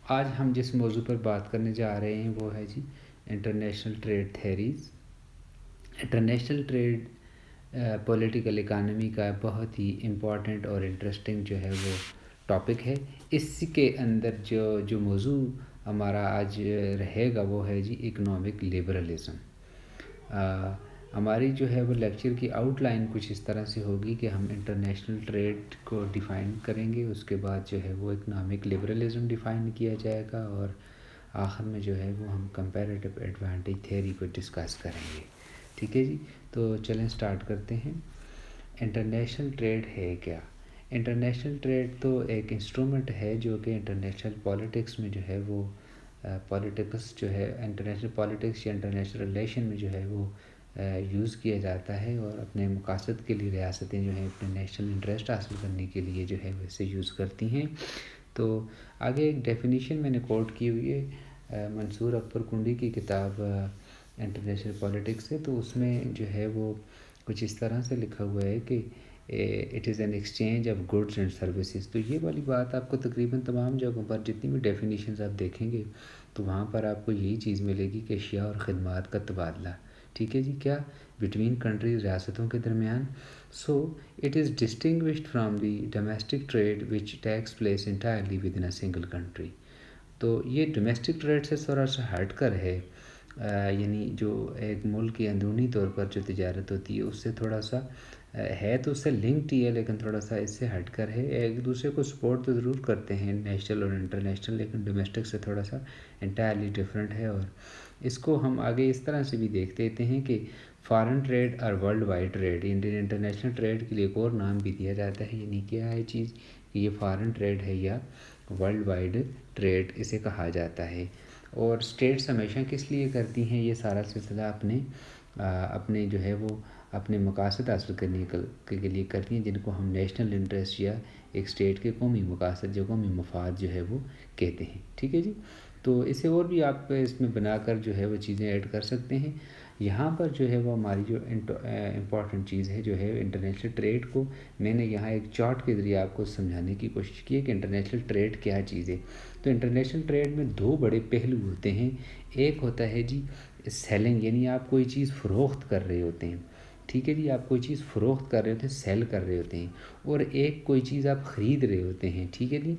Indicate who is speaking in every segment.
Speaker 1: آج ہم جس موضوع پر بات کرنے جا رہے ہیں وہ ہے جی international trade theories. International trade political economy کا بہت ہی امپورٹنٹ اور انٹرسٹنگ جو ہے وہ ٹاپک ہے۔ اس کے اندر جو موضوع ہمارا آج رہے گا وہ ہے جی اکنامک لبرلزم۔ ہماری جو ہے وہ لیکچر کی آؤٹ لائن کچھ اس طرح سے ہوگی کہ ہم انٹرنیشنل ٹریڈ کو ڈیفائن کریں گے، اس کے بعد جو ہے وہ اکنامک لبرلزم ڈیفائن کیا جائے گا، اور آخر میں جو ہے وہ ہم کمپیریٹیو ایڈوانٹیج تھیوری کو ڈسکس کریں گے۔ ٹھیک ہے جی، تو چلیں سٹارٹ کرتے ہیں۔ انٹرنیشنل ٹریڈ ہے کیا؟ انٹرنیشنل ٹریڈ تو ایک انسٹرومنٹ ہے جو کہ انٹرنیشنل پالیٹکس میں جو ہے وہ پالیٹکس جو ہے انٹرنیشنل پالیٹکس یا انٹرنیشنل ریلیشن میں جو ہے وہ یوز کیا جاتا ہے، اور اپنے مقاصد کے لیے ریاستیں جو ہیں اپنے نیشنل انٹرسٹ حاصل کرنے کے لیے جو ہے ویسے یوز کرتی ہیں۔ تو آگے ایک ڈیفینیشن میں نے کوٹ کی ہوئی ہے منصور اکبر کنڈی کی کتاب انٹرنیشنل پالیٹکس سے، تو اس میں جو ہے وہ کچھ اس طرح سے لکھا ہوا ہے کہ it is an exchange of goods and services. تو یہ والی بات آپ کو تقریباً تمام جگہوں پر جتنی بھی ڈیفینیشنز آپ دیکھیں گے تو وہاں پر آپ کو یہی چیز ملے گی کہ اشیاء اور خدمات کا تبادلہ۔ ٹھیک ہے جی، کیا بٹوین کنٹریز، ریاستوں کے درمیان۔ So it is distinguished from the domestic trait which takes place entirely with in a single country. تو یہ ڈومیسٹک ٹریڈ سے تھوڑا سا ہٹ کر ہے، یعنی جو ایک ملک کی اندرونی طور پر جو تجارت ہوتی ہے اس سے تھوڑا سا ہے، تو اس سے لنکڈ ہی ہے لیکن تھوڑا سا اس سے ہٹ کر ہے۔ ایک دوسرے کو سپورٹ تو ضرور کرتے ہیں نیشنل اور انٹرنیشنل، لیکن ڈومیسٹک سے تھوڑا سا انٹائرلی ڈفرینٹ ہے۔ اور اس کو ہم آگے اس طرح سے بھی دیکھ لیتے ہیں کہ فارن ٹریڈ اور worldwide trade, international trade کے لیے ایک اور نام بھی دیا جاتا ہے، یعنی کیا ہے چیز کہ یہ فارن ٹریڈ ہے یا ورلڈ وائڈ ٹریڈ اسے کہا جاتا ہے۔ اور اسٹیٹس ہمیشہ کس لیے کرتی ہیں یہ سارا سلسلہ؟ اپنے جو ہے وہ اپنے مقاصد حاصل کرنے کے لیے کرتی ہیں، جن کو ہم نیشنل انٹرسٹ یا ایک اسٹیٹ کے قومی مقاصد جو قومی مفاد جو ہے وہ کہتے ہیں۔ ٹھیک ہے جی، تو اسے اور بھی آپ اس میں بنا کر جو ہے وہ چیزیں ایڈ کر سکتے ہیں۔ یہاں پر جو ہے وہ ہماری جو امپورٹنٹ چیز ہے جو ہے انٹرنیشنل ٹریڈ کو میں نے یہاں ایک چارٹ کے ذریعے آپ کو سمجھانے کی کوشش کی ہے کہ انٹرنیشنل ٹریڈ کیا چیز ہے۔ تو انٹرنیشنل ٹریڈ میں دو بڑے پہلو ہوتے ہیں۔ ایک ہوتا ہے جی سیلنگ، یعنی آپ کوئی چیز فروخت کر رہے ہوتے ہیں۔ ٹھیک ہے جی، آپ کوئی چیز فروخت کر رہے ہوتے ہیں، سیل کر رہے ہوتے ہیں، اور ایک کوئی چیز آپ خرید رہے ہوتے ہیں۔ ٹھیک ہے جی،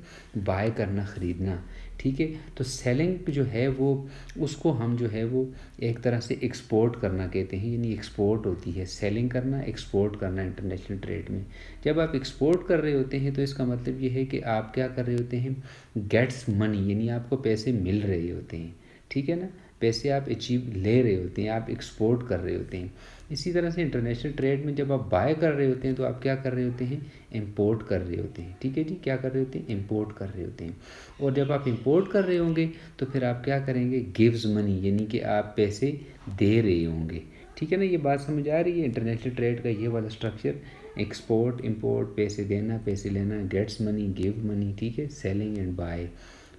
Speaker 1: بائی کرنا، خریدنا۔ ٹھیک ہے، تو سیلنگ جو ہے وہ اس کو ہم جو ہے وہ ایک طرح سے ایکسپورٹ کرنا کہتے ہیں، یعنی ایکسپورٹ ہوتی ہے سیلنگ کرنا، ایکسپورٹ کرنا انٹرنیشنل ٹریڈ میں۔ جب آپ ایکسپورٹ کر رہے ہوتے ہیں تو اس کا مطلب یہ ہے کہ آپ کیا کر رہے ہوتے ہیں؟ گیٹس منی، یعنی آپ کو پیسے مل رہے ہوتے ہیں۔ ٹھیک ہے نا، پیسے آپ اچیو لے رہے ہوتے ہیں، آپ ایکسپورٹ کر رہے ہوتے ہیں۔ اسی طرح سے انٹرنیشنل ٹریڈ میں جب آپ بائی کر رہے ہوتے ہیں تو آپ کیا کر رہے ہوتے ہیں؟ امپورٹ کر رہے ہوتے ہیں۔ ٹھیک ہے جی، کیا کر رہے ہوتے ہیں؟ امپورٹ کر رہے ہوتے ہیں۔ اور جب آپ امپورٹ کر رہے ہوں گے تو پھر آپ کیا کریں گے؟ گیوز منی، یعنی کہ آپ پیسے دے رہے ہوں گے۔ ٹھیک ہے نا، یہ بات سمجھ آ رہی ہے؟ انٹرنیشنل ٹریڈ کا یہ والا اسٹرکچر، ایکسپورٹ، امپورٹ، پیسے دینا، پیسے لینا، گیٹس منی، گیو منی۔ ٹھیک ہے، سیلنگ اینڈ بائی۔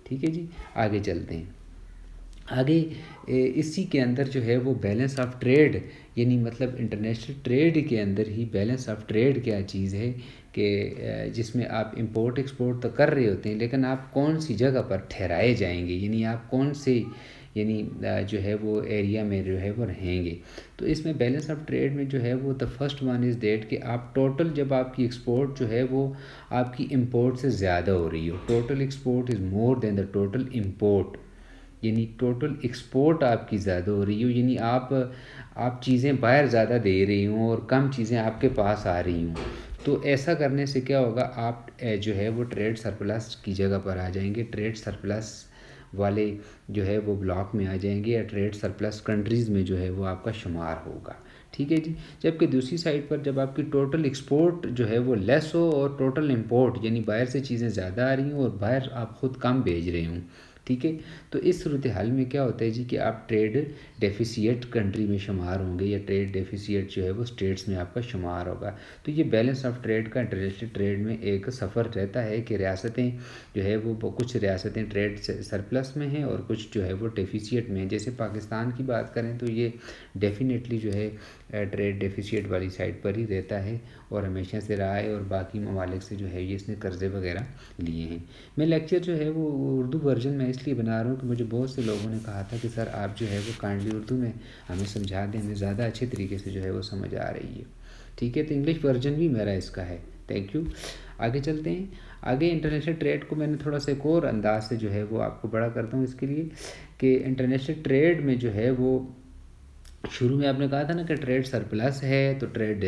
Speaker 1: ٹھیک ہے جی، آگے چلتے ہیں۔ آگے اسی کے اندر جو ہے وہ بیلنس آف ٹریڈ، یعنی مطلب انٹرنیشنل ٹریڈ کے اندر ہی بیلنس آف ٹریڈ کیا چیز ہے کہ جس میں آپ امپورٹ ایکسپورٹ تو کر رہے ہوتے ہیں لیکن آپ کون سی جگہ پر ٹھہرائے جائیں گے، یعنی آپ کون سے یعنی جو ہے وہ ایریا میں جو ہے وہ رہیں گے۔ تو اس میں بیلنس آف ٹریڈ میں جو ہے وہ the first one is that کہ آپ ٹوٹل جب آپ کی ایکسپورٹ جو ہے وہ آپ کی امپورٹ سے زیادہ ہو رہی ہو، total export is more than the total import, یعنی ٹوٹل ایکسپورٹ آپ کی زیادہ ہو رہی ہو، یعنی آپ چیزیں باہر زیادہ دے رہی ہوں اور کم چیزیں آپ کے پاس آ رہی ہوں۔ تو ایسا کرنے سے کیا ہوگا؟ آپ جو ہے وہ ٹریڈ سرپلس کی جگہ پر آ جائیں گے، ٹریڈ سرپلس والے جو ہے وہ بلاک میں آ جائیں گے، یا ٹریڈ سرپلس کنٹریز میں جو ہے وہ آپ کا شمار ہوگا۔ ٹھیک ہے جی، جبکہ دوسری سائڈ پر جب آپ کی ٹوٹل ایکسپورٹ جو ہے وہ لیس ہو اور ٹوٹل امپورٹ یعنی باہر سے چیزیں زیادہ آ رہی ہوں اور باہر آپ خود کم بھیج رہے ہوں، ٹھیک ہے، تو اس صورتحال میں کیا ہوتا ہے جی کہ آپ ٹریڈ ڈیفیسیٹ کنٹری میں شمار ہوں گے، یا ٹریڈ ڈیفیسیٹ جو ہے وہ اسٹیٹس میں آپ کا شمار ہوگا۔ تو یہ بیلنس آف ٹریڈ کا انٹرنیشنل ٹریڈ میں ایک سفر رہتا ہے کہ ریاستیں جو ہے وہ کچھ ریاستیں ٹریڈ سرپلس میں ہیں اور کچھ جو ہے وہ ڈیفیسیٹ میں ہیں۔ جیسے پاکستان کی بات کریں تو یہ ڈیفینیٹلی جو ہے ٹریڈ ڈیفیسیٹ والی سائڈ پر ہی رہتا ہے اور ہمیشہ سے رہا ہے، اور باقی ممالک سے جو ہے یہ اس نے قرضے وغیرہ لیے ہیں۔ میں لیکچر جو ہے وہ اردو ورژن میں اس لیے بنا رہا ہوں کہ مجھے بہت سے لوگوں نے کہا تھا کہ سر آپ جو ہے وہ کائنڈلی اردو میں ہمیں سمجھا دیں، ہمیں زیادہ اچھے طریقے سے جو ہے وہ سمجھ آ رہی ہے. ٹھیک ہے، تو انگلش ورژن بھی میرا اس کا ہے. Thank you. آگے چلتے ہیں. آگے انٹرنیشنل ٹریڈ کو میں نے تھوڑا سا ایک اور انداز سے جو ہے وہ آپ کو بڑا کرتا ہوں اس کے لیے کہ انٹرنیشنل ٹریڈ میں جو ہے وہ شروع میں آپ نے کہا تھا نا کہ ٹریڈ سرپلس ہے تو ٹریڈ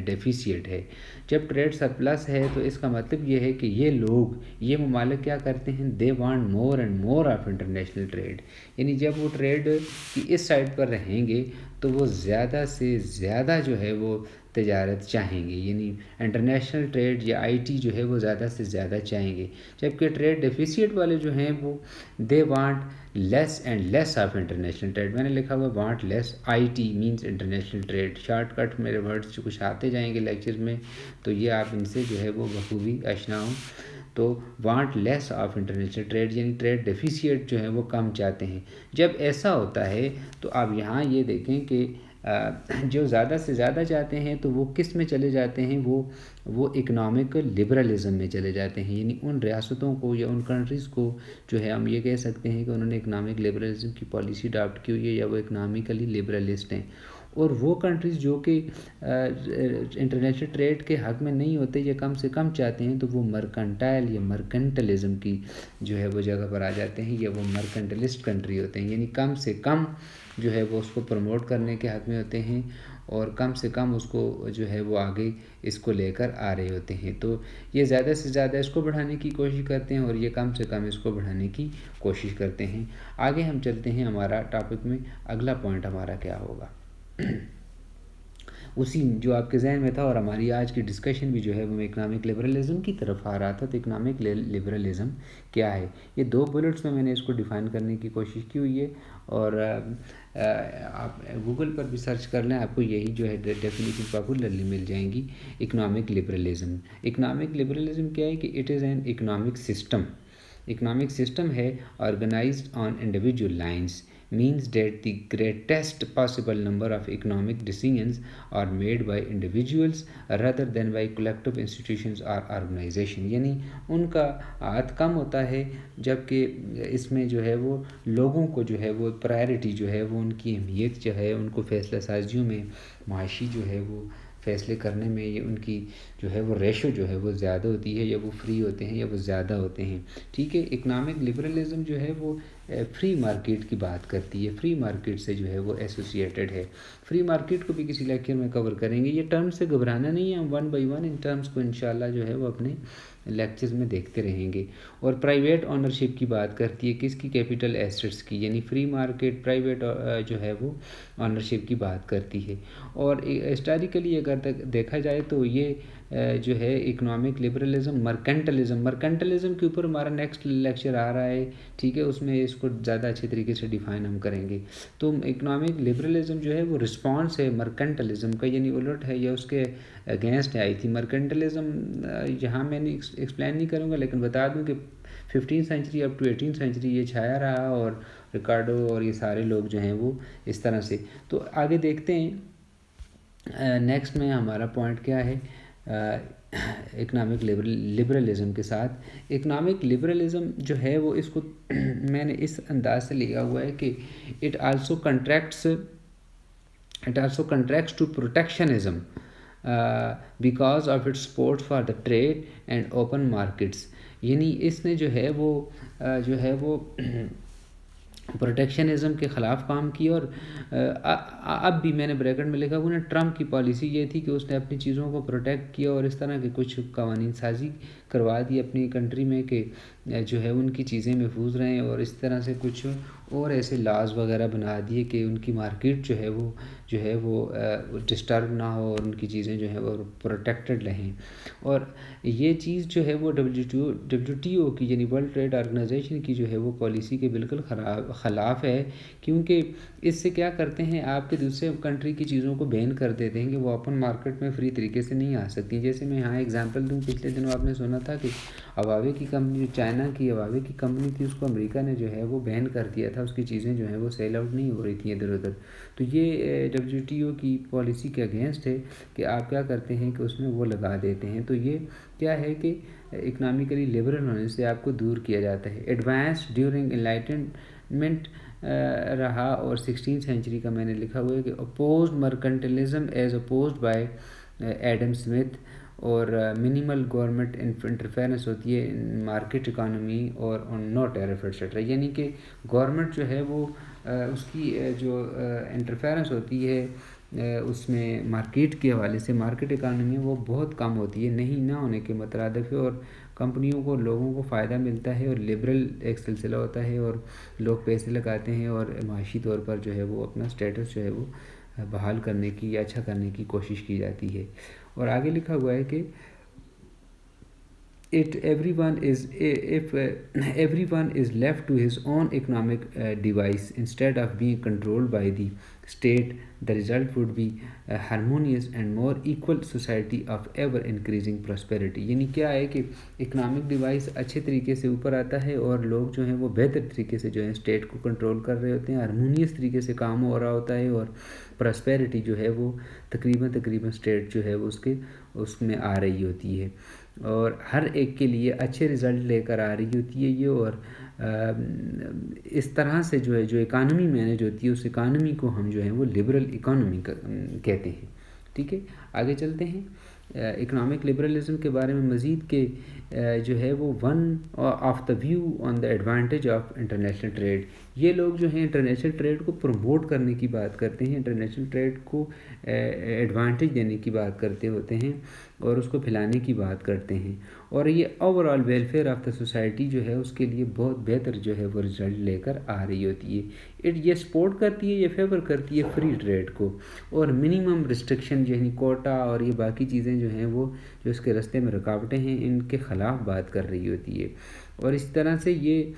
Speaker 1: ڈیفیسیٹ ہے. جب ٹریڈ سرپلس ہے تو اس کا مطلب یہ ہے کہ یہ لوگ، یہ ممالک کیا کرتے ہیں، they want more and more of international trade. یعنی جب وہ ٹریڈ کی اس سائڈ پر رہیں گے تو وہ زیادہ سے زیادہ جو ہے وہ تجارت چاہیں گے، یعنی انٹرنیشنل ٹریڈ یا آئی ٹی جو ہے وہ زیادہ سے زیادہ چاہیں گے. جبکہ ٹریڈ ڈیفیسیٹ والے جو ہیں وہ they want less and less of international trade. میں نے لکھا ہوا want less I T minus international trade. Short cut میرے ورڈس جو کچھ آتے جائیں گے لیکچر میں تو یہ آپ ان سے جو ہے وہ بخوبی آشنا ہوں. تو want less of international trade یعنی ٹریڈ ڈیفیسیٹ جو ہے وہ کم چاہتے ہیں. جب ایسا ہوتا ہے تو آپ یہاں یہ دیکھیں کہ جو زیادہ سے زیادہ چاہتے ہیں تو وہ کس میں چلے جاتے ہیں، وہ اکنامک لبرلزم میں چلے جاتے ہیں. یعنی ان ریاستوں کو یا ان کنٹریز کو جو ہے ہم یہ کہہ سکتے ہیں کہ انہوں نے اکنامک لبرلزم کی پالیسی اڈاپٹ کی ہوئی ہے یا وہ اکنامکلی لبرلسٹ ہیں. اور وہ کنٹریز جو کہ انٹرنیشنل ٹریڈ کے حق میں نہیں ہوتے یا کم سے کم چاہتے ہیں تو وہ مرکنٹائل یا مرکنٹلزم کی جو ہے وہ جگہ پر آ جاتے ہیں یا وہ مرکنٹلسٹ کنٹری ہوتے ہیں. یعنی کم سے کم جو ہے وہ اس کو پروموٹ کرنے کے حق میں ہوتے ہیں اور کم سے کم اس کو جو ہے وہ آگے اس کو لے کر آ رہے ہوتے ہیں. تو یہ زیادہ سے زیادہ اس کو بڑھانے کی کوشش کرتے ہیں اور یہ کم سے کم اس کو بڑھانے کی کوشش کرتے ہیں. آگے ہم چلتے ہیں ہمارا ٹاپک میں. اگلا پوائنٹ ہمارا کیا ہوگا اسی جو آپ کے ذہن میں تھا اور ہماری آج کی ڈسکشن بھی جو ہے وہ اکنامک لبرلزم کی طرف آ رہا تھا. تو اکنامک لبرلزم کیا ہے، یہ 2 بلٹس میں نے اس کو ڈیفائن کرنے کی کوشش کی ہوئی ہے اور آپ گوگل پر بھی سرچ کر لیں، آپ کو یہی جو ہے ڈیفینیشن پاپولرلی مل جائیں گی. اکنامک لبرلزم، اکنامک لبرلزم کیا ہے کہ it is an economic system. Economic system ہے organised on individual lines means that the greatest possible number of economic decisions are made by individuals rather than by collective institutions or organization. یعنی ان کا عادت کم ہوتا ہے جبکہ اس میں جو ہے وہ لوگوں کو جو ہے وہ پرائرٹی جو ہے وہ ان کی اہمیت جو ہے ان کو فیصلہ سازیوں میں، معاشی جو ہے وہ فیصلے کرنے میں یہ ان کی جو ہے وہ ریشو جو ہے وہ زیادہ ہوتی ہے یا وہ فری ہوتے ہیں یا وہ زیادہ ہوتے ہیں. ٹھیک ہے، اکنامک لبرلزم جو ہے وہ فری مارکیٹ کی بات کرتی ہے، فری مارکیٹ سے جو ہے وہ ایسوسیٹڈ ہے. فری مارکیٹ کو بھی کسی لیکچر میں کور کریں گے. یہ ٹرمز سے گھبرانا نہیں ہے، ہم 1 بائی 1 ان ٹرمز کو انشاءاللہ جو ہے وہ اپنے لیکچرز میں دیکھتے رہیں گے. اور پرائیویٹ اونرشپ کی بات کرتی ہے، کس کی، کیپٹل ایسٹس کی. یعنی فری مارکیٹ پرائیویٹ جو ہے وہ اونرشپ کی بات کرتی ہے. اور ہسٹوریکلی اگر دیکھا جائے تو یہ جو ہے اکنامک لبرلزم مرکنٹلزم کے اوپر ہمارا نیکسٹ لیکچر آ رہا ہے. ٹھیک ہے، اس میں اس کو زیادہ اچھے طریقے سے ڈیفائن ہم کریں گے. تو اکنامک لبرلزم جو ہے وہ رسپانس ہے مرکنٹلزم کا، یعنی الٹ ہے یا اس کے اگینسٹ آئی تھی. مرکنٹلزم یہاں میں نہیں ایکسپلین نہیں کروں گا لیکن بتا دوں کہ 15 سینچری اپ ٹو 18 سینچری یہ چھایا رہا اور ریکارڈو اور یہ سارے لوگ جو ہیں وہ اس طرح سے. تو آگے دیکھتے ہیں نیکسٹ میں ہمارا پوائنٹ کیا ہے اکنامک لبرلزم کے ساتھ. اکنامک لبرلزم جو ہے وہ اس کو میں نے اس انداز سے لیا ہوا ہے کہ it also contracts to protectionism because of it support for the trade and open markets. یعنی اس نے جو ہے وہ پروٹیکشنزم کے خلاف کام کیا. اور اب بھی میں نے بریکٹ میں لکھا ہوا نا، ٹرمپ کی پالیسی یہ تھی کہ اس نے اپنی چیزوں کو پروٹیکٹ کیا اور اس طرح کے کچھ قوانین سازی کروا دی اپنی کنٹری میں کہ جو ہے ان کی چیزیں محفوظ رہیں، اور اس طرح سے کچھ اور ایسے لاز وغیرہ بنا دیے کہ ان کی مارکیٹ جو ہے وہ ڈسٹرب نہ ہو اور ان کی چیزیں جو ہیں وہ پروٹیکٹڈ رہیں. اور یہ چیز جو ہے وہ WTO کی یعنی ورلڈ ٹریڈ آرگنائزیشن کی جو ہے وہ پالیسی کے بالکل خلاف ہے. کیونکہ اس سے کیا کرتے ہیں، آپ کے دوسرے کنٹری کی چیزوں کو بین کر دیتے ہیں کہ وہ اوپن مارکیٹ میں فری طریقے سے نہیں آ سکتی. جیسے میں یہاں ایگزامپل دوں، پچھلے دنوں آپ نے سنا تھا کہ ہواوے کی کمپنی، چائنا کی ہواوے کی کمپنی تھی، اس کو امریکہ نے جو ہے وہ بین کر دیا تھا. اس کی چیزیں جو ہیں وہ سیل آؤٹ نہیں ہو رہی تھیں ادھر ادھر. تو یہ WTO کی پالیسی کے اگینسٹ ہے کہ آپ کیا کرتے ہیں کہ اس میں وہ لگا دیتے ہیں. تو یہ کیا ہے کہ اکنامکلی لبرل ہونے سے آپ کو دور کیا جاتا ہے. ایڈوانس ڈیورنگ انلائٹنمنٹ رہا, اور 16 سینچری کا میں نے لکھا ہوا ہے کہ opposed mercantilism as opposed by Adam Smith, اور منیمل گورنمنٹ انٹرفیرنس ہوتی ہے مارکیٹ اکانومی اور نو ٹیرف ایٹسٹرا. یعنی کہ گورنمنٹ جو ہے وہ اس کی جو انٹرفیرنس ہوتی ہے اس میں مارکیٹ کے حوالے سے, مارکیٹ اکانومی وہ بہت کم ہوتی ہے, نہیں نہ ہونے کے مترادف ہے, اور کمپنیوں کو, لوگوں کو فائدہ ملتا ہے, اور لبرل ایک سلسلہ ہوتا ہے, اور لوگ پیسے لگاتے ہیں اور معاشی طور پر جو ہے وہ اپنا سٹیٹس جو ہے وہ بحال کرنے کی یا اچھا کرنے کی کوشش کی جاتی ہے. اور آگے لکھا ہوا ہے کہ if everyone is left to his own economic device instead of being controlled by the state, the result would be a harmonious and more equal society of ever increasing prosperity. یعنی کیا ہے کہ اکنامک ڈیوائس اچھے طریقے سے اوپر آتا ہے, اور لوگ جو ہیں وہ بہتر طریقے سے جو ہے اسٹیٹ کو کنٹرول کر رہے ہوتے ہیں, ہارمونیس طریقے سے کام ہو رہا ہوتا ہے, اور پراسپیرٹی جو ہے وہ تقریباً اسٹیٹ جو ہے وہ اس میں آ رہی ہوتی ہے, اور ہر ایک کے لیے اچھے رزلٹ لے کر آ رہی ہوتی ہے یہ. اور اس طرح سے جو ہے جو اکانومی مینیج ہوتی ہے اس اکانومی کو ہم جو ہے وہ لبرل اکانومی کہتے ہیں. ٹھیک ہے, آگے چلتے ہیں. اکنامک لبرلزم کے بارے میں مزید کہ جو ہے وہ one of the view on the advantage of international trade. یہ لوگ جو ہیں انٹرنیشنل ٹریڈ کو پروموٹ کرنے کی بات کرتے ہیں, انٹرنیشنل ٹریڈ کو ایڈوانٹیج دینے کی بات کرتے ہوتے ہیں, اور اس کو پھیلانے کی بات کرتے ہیں, اور یہ over all welfare of the society جو ہے اس کے لیے بہت بہتر جو ہے وہ رزلٹ لے کر آ رہی ہوتی ہے. یہ سپورٹ کرتی ہے, یہ فیور کرتی ہے فری ٹریڈ کو, اور منیمم ریسٹرکشن یعنی کوٹا اور یہ باقی چیزیں جو ہیں وہ جو اس کے راستے میں رکاوٹیں ہیں ان کے خلاف بات کر رہی ہوتی ہے. اور اس طرح سے یہ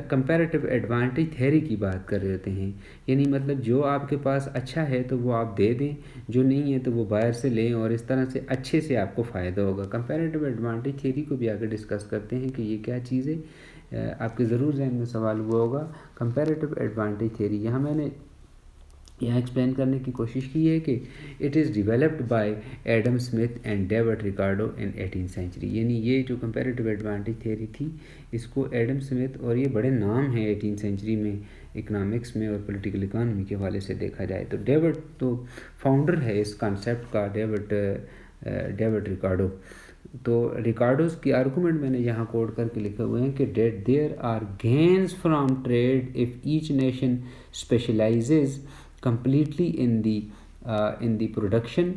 Speaker 1: کمپیریٹیو ایڈوانٹیج تھیوری کی بات کر رہے ہوتے ہیں, یعنی مطلب جو آپ کے پاس اچھا ہے تو وہ آپ دے دیں, جو نہیں ہے تو وہ باہر سے لیں, اور اس طرح سے اچھے سے آپ کو فائدہ ہوگا. کمپیریٹیو ایڈوانٹیج تھیوری کو بھی آگے ڈسکس کرتے ہیں کہ یہ کیا چیز ہے. آپ کے ضرور ذہن میں سوال ہوا ہوگا کمپیریٹیو ایڈوانٹیج تھیوری. یہاں میں نے ایکسپلین کرنے کی کوشش کی ہے کہ it is developed by Adam Smith and David Ricardo in 18 century. یعنی یہ جو کمپیریٹیو ایڈوانٹیج تھیوری تھی اس کو ایڈم اسمتھ, اور یہ بڑے نام ہیں 18 سینچری میں اکنامکس میں اور پولیٹیکل اکانومی کے حوالے سے دیکھا جائے تو ڈیوڈ تو فاؤنڈر ہے اس کانسیپٹ کا, ڈیوڈ ریکارڈو. تو ریکارڈوز کی آرگومنٹ میں نے یہاں کوٹ کر کے لکھے ہوئے ہیں کہ there are gains from trade if each nation specialises completely in the production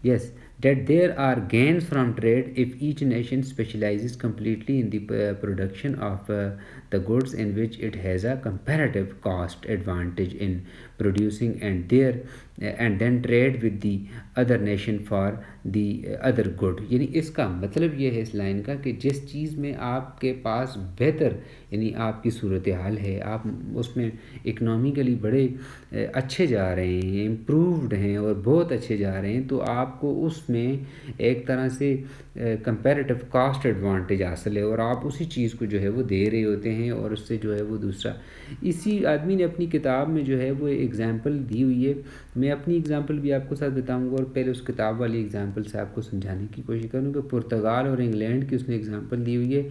Speaker 1: yes, that there are gains from trade if each nation specializes completely in the production of the goods in which it has a comparative cost advantage in producing, and then trade with the other nation for the other good. یعنی اس کا مطلب یہ ہے اس line کا کہ جس چیز میں آپ کے پاس بہتر یعنی آپ کی صورتحال ہے, آپ اس میں اکنامکلی بڑے اچھے جا رہے ہیں, امپرووڈ ہیں اور بہت اچھے جا رہے ہیں, تو آپ کو اس میں ایک طرح سے کمپیریٹیو کاسٹ ایڈوانٹیج حاصل ہے, اور آپ اسی چیز کو جو ہے وہ دے رہے ہوتے ہیں, اور اس سے جو ہے وہ دوسرا. اسی آدمی نے اپنی کتاب میں جو ہے وہ ایگزامپل دی ہوئی ہے. میں اپنی ایگزامپل بھی آپ کو ساتھ بتاؤں گا, اور پہلے اس کتاب والی ایگزامپل سے آپ کو سمجھانے کی کوشش کروں کہ پرتگال اور انگلینڈ کی اس نے ایگزامپل دی ہوئی ہے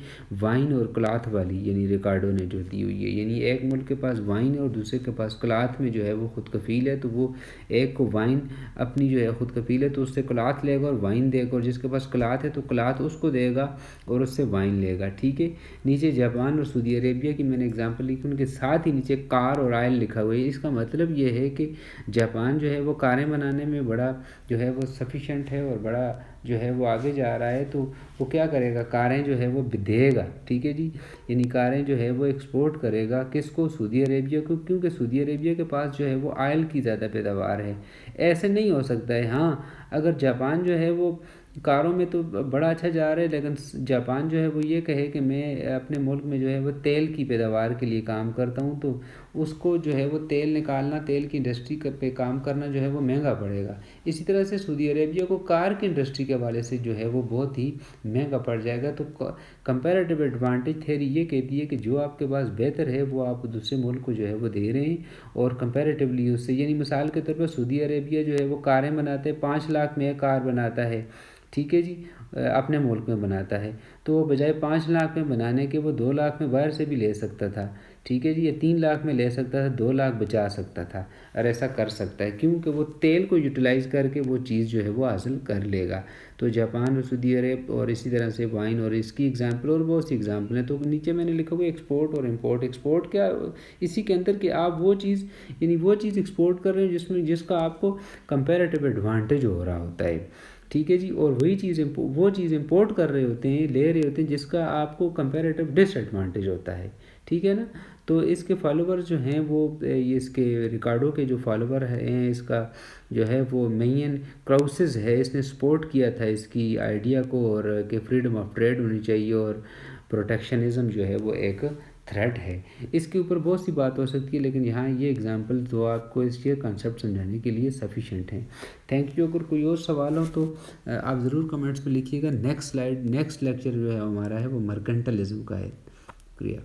Speaker 1: وائن اور کلاتھ والی, یعنی ریکارڈو نے جو دی ہوئی ہے. یعنی ایک ملک کے پاس وائن ہے اور دوسرے کے پاس کلاتھ میں جو ہے وہ خود کفیل ہے, تو وہ ایک کو وائن اپنی جو ہے خود کفیل ہے تو اس سے کلاتھ لے گا اور وائن دے گا, اور جس کے پاس کلاتھ ہے تو کلاتھ اس کو دے گا اور اس سے وائن لے گا. ٹھیک ہے, نیچے جاپان اور سعودی عربیہ کی میں نے ایگزامپل لکھی, ان کے ساتھ ہی نیچے کار اور آئل لکھا ہوا ہے. اس کا مطلب یہ ہے کہ جاپان جو ہے وہ کاریں بنانے میں بڑا جو ہے وہ سفیشینٹ ہے اور بڑا جو ہے وہ آگے جا رہا ہے, تو وہ کیا کرے گا, کاریں جو ہے وہ دے گا. ٹھیک ہے جی, یعنی کاریں جو ہے وہ ایکسپورٹ کرے گا کس کو, سعودی عربیہ کو, کیونکہ سعودی عربیہ کے پاس جو ہے وہ آئل کی زیادہ پیداوار ہے. ایسے نہیں ہو سکتا ہے. ہاں, اگر جاپان جو ہے وہ کاروں میں تو بڑا اچھا جا رہا ہے، لیکن جاپان جو ہے وہ یہ کہے کہ میں اپنے ملک میں جو ہے وہ تیل کی پیداوار کے لیے کام کرتا ہوں، تو اس کو جو ہے وہ تیل نکالنا، تیل کی انڈسٹری پہ کام کرنا جو ہے وہ مہنگا پڑے گا۔ اسی طرح سے سعودی عربیہ کو کار کی انڈسٹری کے حوالے سے جو ہے وہ بہت ہی مہنگا پڑ جائے گا۔ تو کمپیریٹیو ایڈوانٹیج تھیوری یہ کہتی ہے کہ جو آپ کے پاس بہتر ہے وہ آپ دوسرے ملک کو جو ہے وہ دے رہے ہیں، اور کمپیریٹیولی اس سے، یعنی مثال کے طور پر سعودی عربیہ جو ہے وہ کاریں بناتے ہیں، 5 لاکھ میں ایک کار بناتا ہے، ٹھیک ہے جی، اپنے ملک میں بناتا ہے، تو وہ بجائے 5 لاکھ میں بنانے کے وہ 2 لاکھ میں باہر سے بھی لے سکتا تھا، ٹھیک ہے جی، یا 3 لاکھ میں لے سکتا تھا، 2 لاکھ بچا سکتا تھا، اور ایسا کر سکتا ہے کیونکہ وہ تیل کو یوٹیلائز کر کے وہ چیز جو ہے وہ حاصل کر لے گا۔ تو جاپان اور سعودی عرب اور اسی طرح سے وائن اور اس کی اگزامپل اور بہت سی اگزامپل ہیں۔ تو نیچے میں نے لکھا ہوا ایکسپورٹ اور امپورٹ۔ ایکسپورٹ کیا، اسی کے اندر کہ آپ وہ چیز، یعنی وہ چیز ایکسپورٹ کر رہے ہیں جس کا آپ کو کمپیریٹیو ایڈوانٹیج ہو رہا ہوتا ہے، ٹھیک ہے جی، اور وہ چیز امپورٹ کر رہے ہوتے ہیں، لے رہے ہوتے ہیں جس کا آپ کو کمپیریٹیو ڈس ایڈوانٹیج ہوتا ہے، ٹھیک ہے نا۔ تو اس کے فالوور جو ہیں وہ اس کے ریکارڈو کے جو فالوور ہیں، اس کا جو ہے وہ مین کراؤسز ہے، اس نے سپورٹ کیا تھا اس کی آئیڈیا کو، اور کہ فریڈم آف ٹریڈ ہونی چاہیے اور پروٹیکشنزم جو ہے وہ ایک تھریٹ ہے۔ اس کے اوپر بہت سی بات ہو سکتی ہے، لیکن یہاں یہ اگزامپل تو آپ کو اس کے کنسیپٹ سمجھانے کے لیے سفیشینٹ ہیں۔ Thank you. اگر کوئی اور سوال ہو تو آپ ضرور کمنٹس میں لکھیے گا۔ نیکسٹ لیکچر جو ہے ہمارا ہے وہ مرکنٹلزم کا ہے۔ شکریہ۔